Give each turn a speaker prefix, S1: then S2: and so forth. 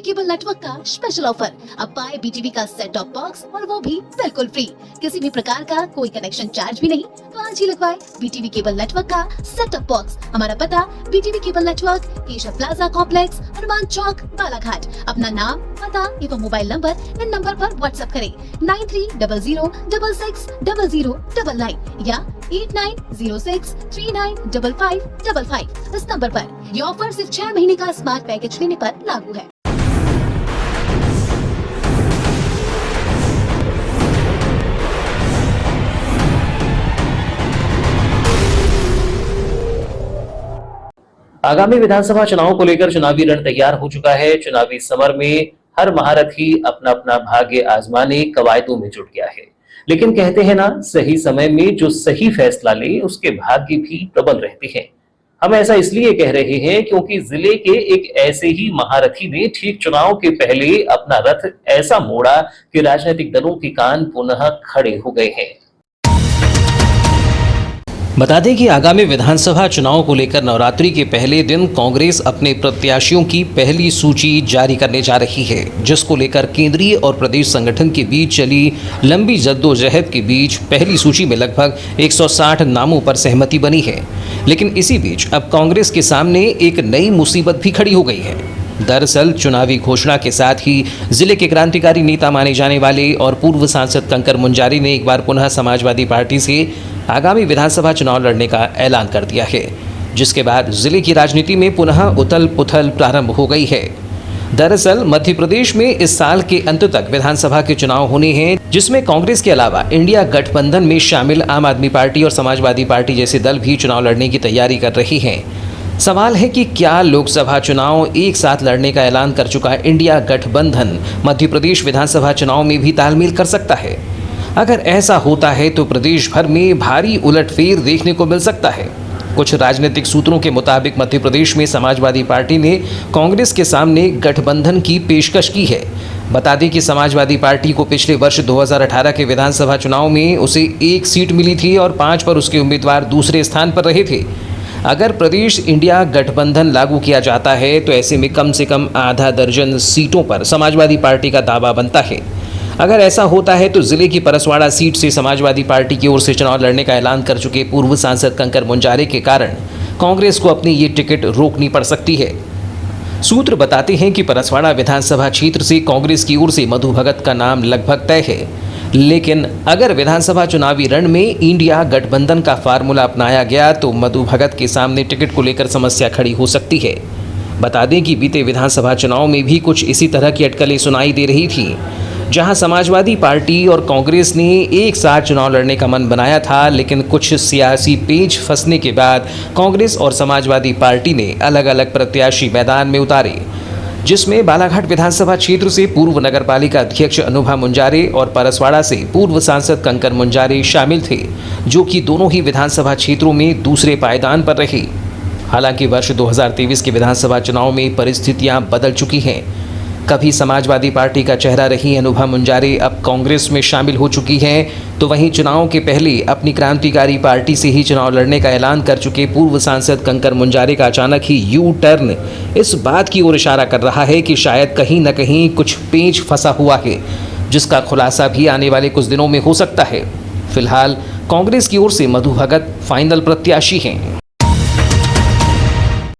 S1: Cable network का special offer. अब पाए BTV का सेट टॉप बॉक्स और वो भी बिल्कुल फ्री। किसी भी प्रकार का कोई कनेक्शन चार्ज भी नहीं, तो आज ही लगवाए BTV केबल नेटवर्क का सेट टॉप बॉक्स। हमारा पता BTV cable network, Asia plaza complex, Hanuman Chowk, Balaghat. अपना नाम, पता एवं मोबाइल नंबर इन नंबर पर व्हाट्सएप करें 9300660099 या 8906395555 इस नंबर पर। ये ऑफर सिर्फ 6 महीने का स्मार्ट पैकेज लेने पर लागू है।
S2: आगामी विधानसभा चुनाव को लेकर चुनावी रण तैयार हो चुका है। चुनावी समर में हर महारथी अपना अपना भाग्य आजमाने कवायदों में जुट गया है, लेकिन कहते हैं ना, सही समय में जो सही फैसला ले उसके भाग्य भी प्रबल रहते हैं। हम ऐसा इसलिए कह रहे हैं क्योंकि जिले के एक ऐसे ही महारथी ने ठीक चुनाव के पहले अपना रथ ऐसा मोड़ा कि राजनीतिक दलों के कान पुनः खड़े हो गए हैं। बता दें कि आगामी विधानसभा चुनाव को लेकर नवरात्रि के पहले दिन कांग्रेस अपने प्रत्याशियों की पहली सूची जारी करने जा रही है, जिसको लेकर केंद्रीय और प्रदेश संगठन के बीच चली लंबी जद्दोजहद के बीच पहली सूची में लगभग 160 नामों पर सहमति बनी है। लेकिन इसी बीच अब कांग्रेस के सामने एक नई मुसीबत भी खड़ी हो गई है। दरअसल चुनावी घोषणा के साथ ही जिले के क्रांतिकारी नेता माने जाने वाले और पूर्व सांसद कंकर मुंजारी ने एक बार पुनः समाजवादी पार्टी से आगामी विधानसभा चुनाव लड़ने का ऐलान कर दिया है, जिसके बाद जिले की राजनीति में पुनः उथल पुथल प्रारंभ हो गई है। दरअसल मध्य प्रदेश में इस साल के अंत तक विधानसभा के चुनाव होने हैं, जिसमें कांग्रेस के अलावा इंडिया गठबंधन में शामिल आम आदमी पार्टी और समाजवादी पार्टी जैसे दल भी चुनाव लड़ने की तैयारी कर रही हैं। सवाल है कि क्या लोकसभा चुनाव एक साथ लड़ने का ऐलान कर चुका इंडिया गठबंधन मध्य प्रदेश विधानसभा चुनाव में भी तालमेल कर सकता है? अगर ऐसा होता है तो प्रदेश भर में भारी उलटफेर देखने को मिल सकता है। कुछ राजनीतिक सूत्रों के मुताबिक मध्य प्रदेश में समाजवादी पार्टी ने कांग्रेस के सामने गठबंधन की पेशकश की है। बता दें कि समाजवादी पार्टी को पिछले वर्ष 2018 के विधानसभा चुनाव में उसे 1 सीट मिली थी और 5 पर उसके उम्मीदवार दूसरे स्थान पर रहे थे। अगर प्रदेश इंडिया गठबंधन लागू किया जाता है तो ऐसे में कम से कम आधा दर्जन सीटों पर समाजवादी पार्टी का दावा बनता है। अगर ऐसा होता है तो जिले की परसवाड़ा सीट से समाजवादी पार्टी की ओर से चुनाव लड़ने का ऐलान कर चुके पूर्व सांसद कंकर मुंजारे के कारण कांग्रेस को अपनी ये टिकट रोकनी पड़ सकती है। सूत्र बताते हैं कि परसवाड़ा विधानसभा क्षेत्र से कांग्रेस की ओर से मधु भगत का नाम लगभग तय है, लेकिन अगर विधानसभा चुनावी रण में इंडिया गठबंधन का फार्मूला अपनाया गया तो मधु भगत के सामने टिकट को लेकर समस्या खड़ी हो सकती है। बता दें कि बीते विधानसभा चुनाव में भी कुछ इसी तरह की अटकलें सुनाई दे रही थी, जहां समाजवादी पार्टी और कांग्रेस ने एक साथ चुनाव लड़ने का मन बनाया था, लेकिन कुछ सियासी पेच फंसने के बाद कांग्रेस और समाजवादी पार्टी ने अलग अलग प्रत्याशी मैदान में उतारे, जिसमें बालाघाट विधानसभा क्षेत्र से पूर्व नगरपालिका अध्यक्ष अनुभा मुंजारे और परसवाड़ा से पूर्व सांसद कंकर मुंजारे शामिल थे, जो कि दोनों ही विधानसभा क्षेत्रों में दूसरे पायदान पर रहे। हालांकि वर्ष 2023 के विधानसभा चुनाव में परिस्थितियां बदल चुकी हैं। कभी समाजवादी पार्टी का चेहरा रही अनुभा मुंजारे अब कांग्रेस में शामिल हो चुकी हैं, तो वहीं चुनाव के पहले अपनी क्रांतिकारी पार्टी से ही चुनाव लड़ने का ऐलान कर चुके पूर्व सांसद कंकर मुंजारे का अचानक ही यू टर्न इस बात की ओर इशारा कर रहा है कि शायद कहीं न कहीं कुछ पेंच फंसा हुआ है, जिसका खुलासा भी आने वाले कुछ दिनों में हो सकता है। फिलहाल कांग्रेस की ओर से मधु भगत फाइनल प्रत्याशी हैं।